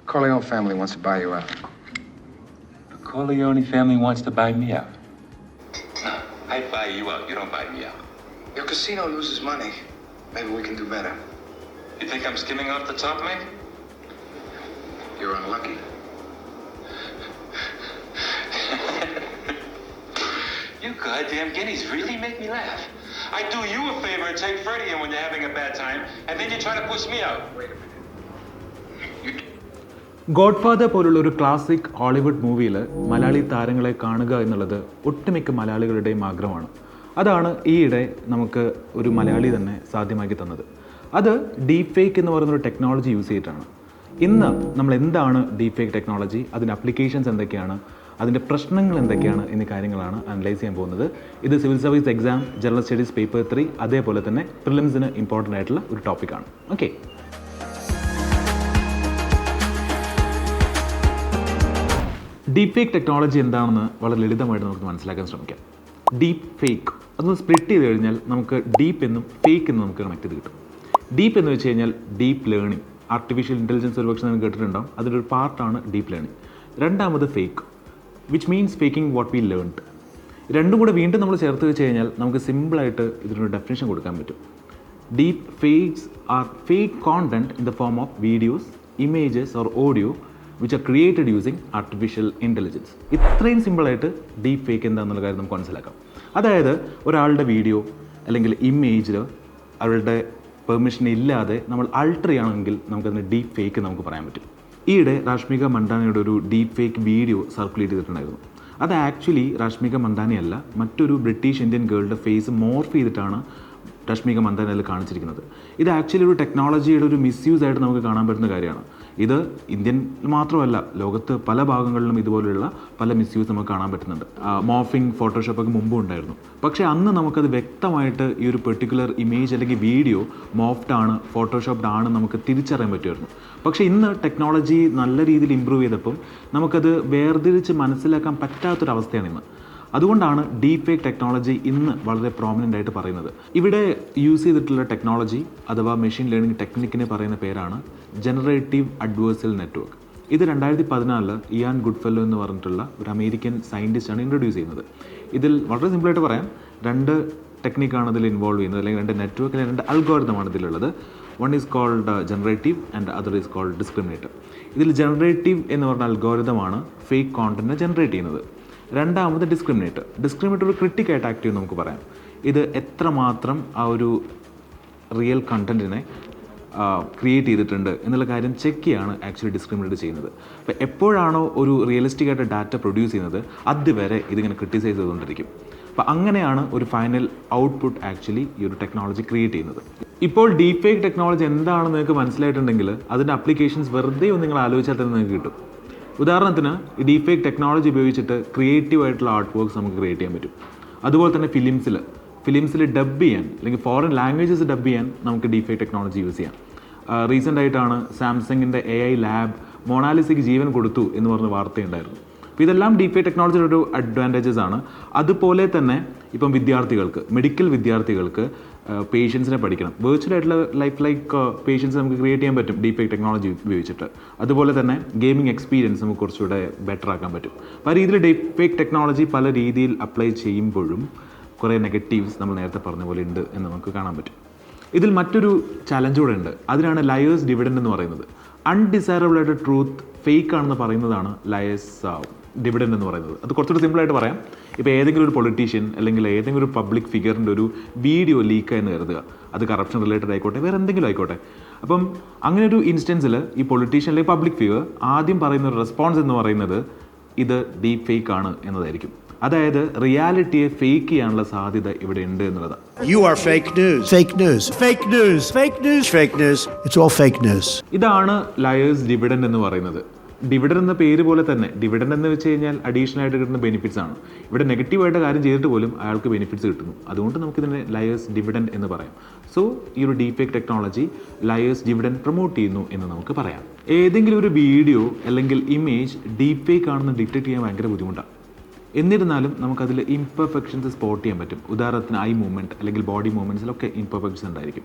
Corleone family wants to buy you out. The Corleone family wants to buy me out. I buy you out. You don't buy me out. Your casino loses money. Maybe we can do better. You think I'm skimming off the top, mate? You're unlucky. You goddamn guineas really make me laugh. I do you a favor and take Freddie in when you're having a bad time, and then you try to push me out. Wait a minute. God father പോലുള്ള ഒരു classic Hollywood മൂവിയിൽ മലയാളി താരങ്ങളെ കാണുക എന്നുള്ളത് ഒട്ടുമിക്ക മലയാളികളുടെയും ആഗ്രഹമാണ്. അതാണ് ഈയിടെ നമുക്ക് ഒരു മലയാളി തന്നെ സാധ്യമാക്കി തന്നത്. അത് ഡീപ് ഫേക്ക് എന്ന് പറയുന്നൊരു ടെക്നോളജി യൂസ് ചെയ്തിട്ടാണ്. ഇന്ന് നമ്മൾ എന്താണ് ഡീപ് ഫേക്ക് ടെക്നോളജി, അതിൻ്റെ അപ്ലിക്കേഷൻസ് എന്തൊക്കെയാണ്, അതിൻ്റെ പ്രശ്നങ്ങൾ എന്തൊക്കെയാണ് എന്നീ കാര്യങ്ങളാണ് അനലൈസ് ചെയ്യാൻ പോകുന്നത്. ഇത് civil service exam, general studies paper 3, അതേപോലെ തന്നെ പ്രിലിംസിന് ഇമ്പോർട്ടൻ്റ് ആയിട്ടുള്ള ഒരു ടോപ്പിക്കാണ്. ഓക്കെ, ഡീപ് ഫേക്ക് ടെക്നോളജി എന്താണെന്ന് വളരെ ലളിതമായിട്ട് നമുക്ക് മനസ്സിലാക്കാൻ ശ്രമിക്കാം. ഡീപ്പ് ഫേക്ക് അതൊന്ന് സ്പ്ലിറ്റ് ചെയ്ത് കഴിഞ്ഞാൽ നമുക്ക് ഡീപ്പ് എന്നും ഫേക്ക് എന്നും നമുക്ക് കണക്ട് ചെയ്ത് കിട്ടും. ഡീപ്പ് എന്ന് വെച്ച് കഴിഞ്ഞാൽ ഡീപ്പ് ലേണിംഗ്, ആർട്ടിഫിഷ്യൽ ഇൻ്റലിജൻസ് ഒരു പക്ഷേ നിങ്ങൾ കേട്ടിട്ടുണ്ടാവും, അതിൻ്റെ ഒരു പാർട്ടാണ് ഡീപ്പ് ലേണിംഗ്. രണ്ടാമത് fake, which means faking what we learned. രണ്ടും കൂടെ വീണ്ടും നമ്മൾ ചേർത്ത് വെച്ച് കഴിഞ്ഞാൽ നമുക്ക് സിമ്പിളായിട്ട് ഇതിനൊരു ഡെഫിനേഷൻ കൊടുക്കാൻ പറ്റും. Deep fakes R fake content in the form of videos, images or audio which are created using artificial intelligence. ഇത്രയും സിമ്പിളായിട്ട് ഡീപ്പ് ഫേക്ക് എന്താണെന്നുള്ള കാര്യം നമുക്ക് മനസ്സിലാക്കാം. അതായത് ഒരാളുടെ വീഡിയോ അല്ലെങ്കിൽ ഇമേജിൽ അവരുടെ പെർമിഷൻ ഇല്ലാതെ നമ്മൾ ആൾട്ടർ ചെയ്യുകയാണെങ്കിൽ നമുക്കതിന് ഡീപ്പ് ഫേക്ക് നമുക്ക് പറയാൻ പറ്റും. ഈയിടെ രാഷ്മിക മണ്ടാനയുടെ ഒരു ഡീപ്പ് ഫേക്ക് വീഡിയോ സർക്കുലേറ്റ് ചെയ്തിട്ടുണ്ടായിരുന്നു. അത് ആക്ച്വലി രാഷ്മിക മണ്ടാനി അല്ല, മറ്റൊരു ബ്രിട്ടീഷ് ഇന്ത്യൻ ഗേളുടെ ഫേസ് മോർഫ് ചെയ്തിട്ടാണ് രശ്മിക മന്ദാനയിൽ കാണിച്ചിരിക്കുന്നത്. ഇത് ആക്ച്വലി ഒരു ടെക്നോളജിയുടെ ഒരു മിസ്യൂസ് ആയിട്ട് നമുക്ക് കാണാൻ പറ്റുന്ന കാര്യമാണ്. ഇത് ഇന്ത്യൻ മാത്രമല്ല, ലോകത്ത് പല ഭാഗങ്ങളിലും ഇതുപോലെയുള്ള പല മിസ്യൂസ് നമുക്ക് കാണാൻ പറ്റുന്നുണ്ട്. മോർഫിംഗ്, ഫോട്ടോഷോപ്പൊക്കെ മുമ്പും ഉണ്ടായിരുന്നു. പക്ഷേ അന്ന് നമുക്കത് വ്യക്തമായിട്ട് ഈ ഒരു പെർട്ടിക്കുലർ ഇമേജ് അല്ലെങ്കിൽ വീഡിയോ മോർഫ്ഡ് ആണ്, ഫോട്ടോഷോപ്ഡ് ആണ് നമുക്ക് തിരിച്ചറിയാൻ പറ്റുമായിരുന്നു. പക്ഷേ ഇന്ന് ടെക്നോളജി നല്ല രീതിയിൽ ഇമ്പ്രൂവ് ചെയ്തപ്പം നമുക്കത് വേർതിരിച്ച് മനസ്സിലാക്കാൻ പറ്റാത്തൊരവസ്ഥയാണ് ഇന്ന്. അതുകൊണ്ടാണ് ഡീപ് ഫേക്ക് ടെക്നോളജി ഇന്ന് വളരെ പ്രോമിനൻ്റ് ആയിട്ട് പറയുന്നത്. ഇവിടെ യൂസ് ചെയ്തിട്ടുള്ള ടെക്നോളജി അഥവാ മെഷീൻ ലേണിംഗ് ടെക്നിക്കിനെ പറയുന്ന പേരാണ് ജനറേറ്റീവ് അഡ്വേഴ്സൽ നെറ്റ്വർക്ക്. ഇത് 2014 ഇയാൻ ഗുഡ്ഫെല്ലോ എന്ന് പറഞ്ഞിട്ടുള്ള ഒരു അമേരിക്കൻ സയൻറ്റിസ്റ്റാണ് ഇൻട്രൊഡ്യൂസ് ചെയ്യുന്നത്. ഇതിൽ വളരെ സിമ്പിളായിട്ട് പറയാം, 2 ടെക്നിക്കാണ് ഇതിൽ ഇൻവോൾവ് ചെയ്യുന്നത്, അല്ലെങ്കിൽ 2 നെറ്റ്വർക്ക് അല്ലെങ്കിൽ 2 അൽഗോരിതമാണ് ഇതിലുള്ളത്. One is called generative and other is called discriminator. ഇതിൽ ജനറേറ്റീവ് എന്ന് പറഞ്ഞ അൽഗോരിതമാണ് ഫേക്ക് കോണ്ടന്റിനെ ജനറേറ്റ് ചെയ്യുന്നത്. രണ്ടാമത് ഡിസ്ക്രിമിനേറ്റർ ഒരു ക്രിട്ടിക്കായിട്ട് ആക്ട് ചെയ്യും നമുക്ക് പറയാം. ഇത് എത്രമാത്രം ആ ഒരു റിയൽ കണ്ടൻറ്റിനെ ക്രിയേറ്റ് ചെയ്തിട്ടുണ്ട് എന്നുള്ള കാര്യം ചെക്ക് ചെയ്യാണ് ആക്ച്വലി ഡിസ്ക്രിമിനേറ്റ് ചെയ്യുന്നത്. അപ്പോൾ എപ്പോഴാണോ ഒരു റിയലിസ്റ്റിക് ആയിട്ട് ഡാറ്റ പ്രൊഡ്യൂസ് ചെയ്യുന്നത് അതുവരെ ഇതിങ്ങനെ ക്രിട്ടിസൈസ് ചെയ്തുകൊണ്ടിരിക്കും. അപ്പോൾ അങ്ങനെയാണ് ഒരു ഫൈനൽ ഔട്ട്പുട്ട് ആക്ച്വലി ഈ ഒരു ടെക്നോളജി ക്രിയേറ്റ് ചെയ്യുന്നത്. ഇപ്പോൾ ഡീപ് ഫേക്ക് ടെക്നോളജി എന്താണെന്ന് നിങ്ങൾക്ക് മനസ്സിലായിട്ടുണ്ടെങ്കിൽ അതിൻ്റെ അപ്ലിക്കേഷൻസ് വെറുതെ ഒന്ന് നിങ്ങൾ ആലോചിച്ചാൽ തന്നെ നിങ്ങൾക്ക് കിട്ടും. ഉദാഹരണത്തിന് ഈ ഡീപ് ഫേക്ക് ടെക്നോളജി ഉപയോഗിച്ചിട്ട് ക്രിയേറ്റീവ് ആയിട്ടുള്ള ആർട്ട് വർക്ക്സ് നമുക്ക് ക്രിയേറ്റ് ചെയ്യാൻ പറ്റും. അതുപോലെ തന്നെ ഫിലിംസിൽ ഡബ് ചെയ്യാൻ അല്ലെങ്കിൽ ഫോറിൻ ലാംഗ്വേജസ് ഡബ് ചെയ്യാൻ നമുക്ക് ഡീപ് ഫേക്ക് ടെക്നോളജി യൂസ് ചെയ്യാം. റീസെൻ്റ് ആയിട്ടാണ് സാംസങ്ങിൻ്റെ AI ലാബ് മൊണാലിസയ്ക്ക് ജീവൻ കൊടുത്തു എന്ന് പറഞ്ഞ വാർത്തയുണ്ടായിരുന്നു. അപ്പോൾ ഇതെല്ലാം ഡീപ് ഫേക്ക് ടെക്നോളജിയുടെ ഒരു അഡ്വാൻറ്റേജസ് ആണ്. അതുപോലെ തന്നെ ഇപ്പം മെഡിക്കൽ വിദ്യാർത്ഥികൾക്ക് പേഷ്യൻസിനെ പഠിക്കണം, വെർച്വൽ ആയിട്ടുള്ള ലൈക്ക് പേഷ്യൻസ് നമുക്ക് ക്രിയേറ്റ് ചെയ്യാൻ പറ്റും ഡീപ് ഫേക്ക് ടെക്നോളജി ഉപയോഗിച്ചിട്ട്. അതുപോലെ തന്നെ ഗെയിമിംഗ് എക്സ്പീരിയൻസ് നമുക്ക് കുറച്ചുകൂടെ ബെറ്റർ ആക്കാൻ പറ്റും. അപ്പോൾ ആ രീതിയിൽ ഡീപ് ഫേക്ക് ടെക്നോളജി പല രീതിയിൽ അപ്ലൈ ചെയ്യുമ്പോഴും കുറേ നെഗറ്റീവ്സ് നമ്മൾ നേരത്തെ പറഞ്ഞ പോലെ ഉണ്ട് എന്ന് നമുക്ക് കാണാൻ പറ്റും. ഇതിൽ മറ്റൊരു ചലഞ്ച് കൂടെ ഉണ്ട്, അതിനാണ് ലയേഴ്സ് ഡിവിഡൻഡ് എന്ന് പറയുന്നത്. അൺഡിസൈറബിൾ ആയിട്ട് ട്രൂത്ത് ഫേക്ക് ആണെന്ന് പറയുന്നതാണ് ലയേഴ്സ് ഡിവിഡൻഡ് എന്ന് പറയുന്നത്. അത് കുറച്ചുകൂടി സിമ്പിളായിട്ട് പറയാം, ഇപ്പോൾ ഏതെങ്കിലും ഒരു പൊളിറ്റീഷ്യൻ അല്ലെങ്കിൽ ഏതെങ്കിലും ഒരു പബ്ലിക് ഫിഗറിൻ്റെ ഒരു വീഡിയോ ലീക്കായെന്ന് കരുതുക, അത് കറപ്ഷൻ റിലേറ്റഡ് ആയിക്കോട്ടെ, വേറെ എന്തെങ്കിലും ആയിക്കോട്ടെ. അപ്പം അങ്ങനെ ഒരു ഇൻസ്റ്റൻസിൽ ഈ പൊളിറ്റീഷ്യൻ അല്ലെങ്കിൽ പബ്ലിക് ഫിഗർ ആദ്യം പറയുന്ന ഒരു റെസ്പോൺസ് എന്ന് പറയുന്നത് ഇത് ഡീപ് ഫേക്ക് ആണ് എന്നതായിരിക്കും. അതായത് റിയാലിറ്റിയെ ഫേക്ക് ചെയ്യാനുള്ള സാധ്യത ഇവിടെ ഉണ്ട് എന്നുള്ളതാണ്. You are fake news. Fake news. Fake news. Fake news. Fake news. It's all fake news. ഇതാണ് ലയേഴ്സ് ഡിവിഡൻഡ് എന്ന് പറയുന്നത്. ഡിവിഡൻഡ് എന്ന പേര് പോലെ തന്നെ ഡിവിഡൻഡ് എന്ന് വെച്ച് കഴിഞ്ഞാൽ അഡീഷണൽ ആയിട്ട് കിട്ടുന്ന ബെനിഫിറ്റ്സ് ആണ്. ഇവിടെ നെഗറ്റീവായിട്ട് കാര്യം ചെയ്തിട്ട് പോലും അയാൾക്ക് ബെനിഫിറ്റ്സ് കിട്ടുന്നു. അതുകൊണ്ട് നമുക്കിതിനെ ലയേഴ്സ് ഡിവിഡൻഡ് എന്ന് പറയാം. സോ ഈ ഒരു deep fake technology liars dividend promote ചെയ്യുന്നു എന്ന് നമുക്ക് പറയാം. ഏതെങ്കിലും ഒരു വീഡിയോ അല്ലെങ്കിൽ ഇമേജ് ഡീപ് ഫേക്ക് ആണെന്ന് ഡിറ്റക്ട് ചെയ്യാൻ ഭയങ്കര ബുദ്ധിമുട്ടാണ്. എന്നിരുന്നാലും നമുക്കതിൽ ഇംപെർഫെക്ഷൻസ് സ്പോട്ട് ചെയ്യാൻ പറ്റും. ഉദാഹരണത്തിന് ഐ മൂവ്മെൻറ്റ് അല്ലെങ്കിൽ ബോഡി മൂവ്മെൻറ്റ്സിലൊക്കെ ഇംപെർഫെക്ഷൻസ് ഉണ്ടായിരിക്കും.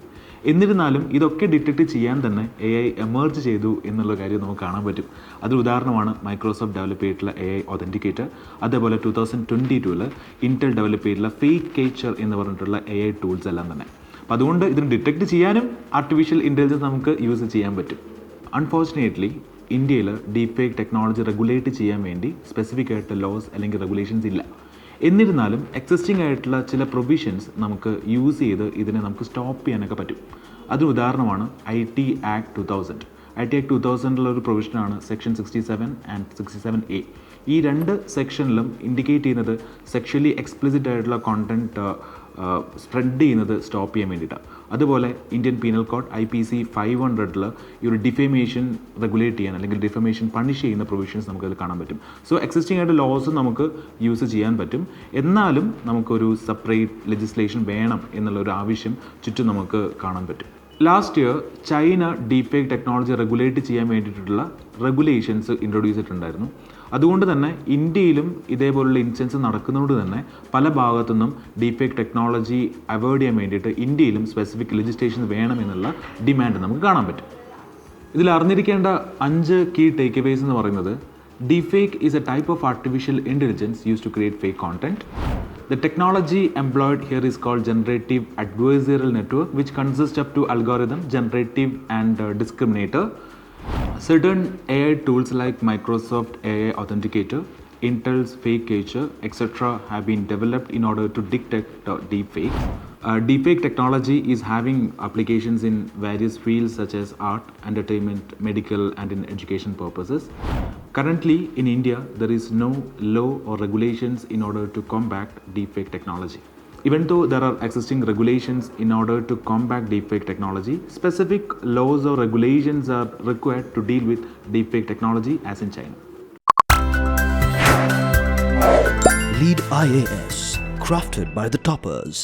എന്നിരുന്നാലും ഇതൊക്കെ ഡിറ്റക്റ്റ് ചെയ്യാൻ തന്നെ AI എമർജ് ചെയ്തു എന്നുള്ള കാര്യം നമുക്ക് കാണാൻ പറ്റും. അതൊരു ഉദാഹരണമാണ് മൈക്രോസോഫ്റ്റ് ഡെവലപ്പ് ചെയ്തിട്ടുള്ള AI ഒതൻറ്റിക്കേറ്റർ. അതേപോലെ 2022 ഇൻറ്റൽ ഡെവലപ്പ് ചെയ്തിട്ടുള്ള ഫേക്ക് കേച്ചർ എന്ന് പറഞ്ഞിട്ടുള്ള AI ടൂൾസ് എല്ലാം തന്നെ. അപ്പോൾ അതുകൊണ്ട് ഇതിന് ഡിറ്റക്റ്റ് ചെയ്യാനും ആർട്ടിഫിഷ്യൽ ഇൻ്റലിജൻസ് നമുക്ക് യൂസ് ചെയ്യാൻ പറ്റും. അൺഫോർച്ചുനേറ്റ്ലി ഇന്ത്യയിൽ ഡീപ് ഫേക്ക് ടെക്നോളജി റെഗുലേറ്റ് ചെയ്യാൻ വേണ്ടി സ്പെസിഫിക് ആയിട്ട് ലോസ് അല്ലെങ്കിൽ റെഗുലേഷൻസ് ഇല്ല. എന്നിരുന്നാലും എക്സിസ്റ്റിംഗ് ആയിട്ടുള്ള ചില പ്രൊവിഷൻസ് നമുക്ക് യൂസ് ചെയ്ത് ഇതിനെ നമുക്ക് സ്റ്റോപ്പ് ചെയ്യാനൊക്കെ പറ്റും. അതിന് ഉദാഹരണമാണ് IT Act 2000. IT Act 2000 ഒരു പ്രൊവിഷനാണ് സെക്ഷൻ 67 ആൻഡ് 67A. ഈ രണ്ട് സെക്ഷനിലും ഇൻഡിക്കേറ്റ് ചെയ്യുന്നത് സെക്ഷലി എക്സ്പ്ലിസിറ്റ് ആയിട്ടുള്ള കോണ്ടന്റ് സ്പ്രെഡ് ചെയ്യുന്നത് സ്റ്റോപ്പ് ചെയ്യാൻ വേണ്ടിയിട്ടാണ്. അതുപോലെ ഇന്ത്യൻ പീനൽ കോഡ് IPC 500 ഈ ഒരു ഡിഫമേഷൻ റെഗുലേറ്റ് ചെയ്യാൻ അല്ലെങ്കിൽ ഡിഫമേഷൻ പണിഷ് ചെയ്യുന്ന പ്രൊവിഷൻസ് നമുക്കതിൽ കാണാൻ പറ്റും. സോ എക്സിസ്റ്റിംഗ് ആയിട്ട് ലോസ് നമുക്ക് യൂസ് ചെയ്യാൻ പറ്റും. എന്നാലും നമുക്കൊരു സെപ്പറേറ്റ് ലെജിസ്ലേഷൻ വേണം എന്നുള്ളൊരു ആവശ്യം ചുറ്റും നമുക്ക് കാണാൻ പറ്റും. Last year China deep fake technology regulate ചെയ്യാൻ വേണ്ടിയിട്ടുള്ള റെഗുലേഷൻസ് ഇൻട്രൊഡ്യൂസ് ചെയ്തിട്ടുണ്ടായിരുന്നു. അതുകൊണ്ട് തന്നെ ഇന്ത്യയിലും ഇതേപോലുള്ള ഇൻസിഡൻസ് നടക്കുന്നതുകൊണ്ട് തന്നെ പല ഭാഗത്തുനിന്നും ഡീപ് ഫേക്ക് ടെക്നോളജി അവോയ്ഡ് ചെയ്യാൻ വേണ്ടിയിട്ട് ഇന്ത്യയിലും സ്പെസിഫിക് ലെജിസ്ലേഷൻ വേണമെന്നുള്ള ഡിമാൻഡ് നമുക്ക് കാണാൻ പറ്റും. ഇതിൽ അറിഞ്ഞിരിക്കേണ്ട 5 കീ ടേക്ക് അവേസ് എന്ന് പറയുന്നത്: deepfake is a type of artificial intelligence used to create fake content. The technology employed here is called generative adversarial network, which consists of 2 algorithms, generative and discriminator. Certain AI tools like Microsoft AI Authenticator, Intel's Fake Catcher, etc. have been developed in order to detect deepfake. Deepfake technology is having applications in various fields such as art, entertainment, medical, and in education purposes. Currently, in India, there is no law or regulations in order to combat deepfake technology. Even though there are existing regulations in order to combat deepfake technology, specific laws or regulations are required to deal with deepfake technology as in China. Lead IAS, crafted by the toppers.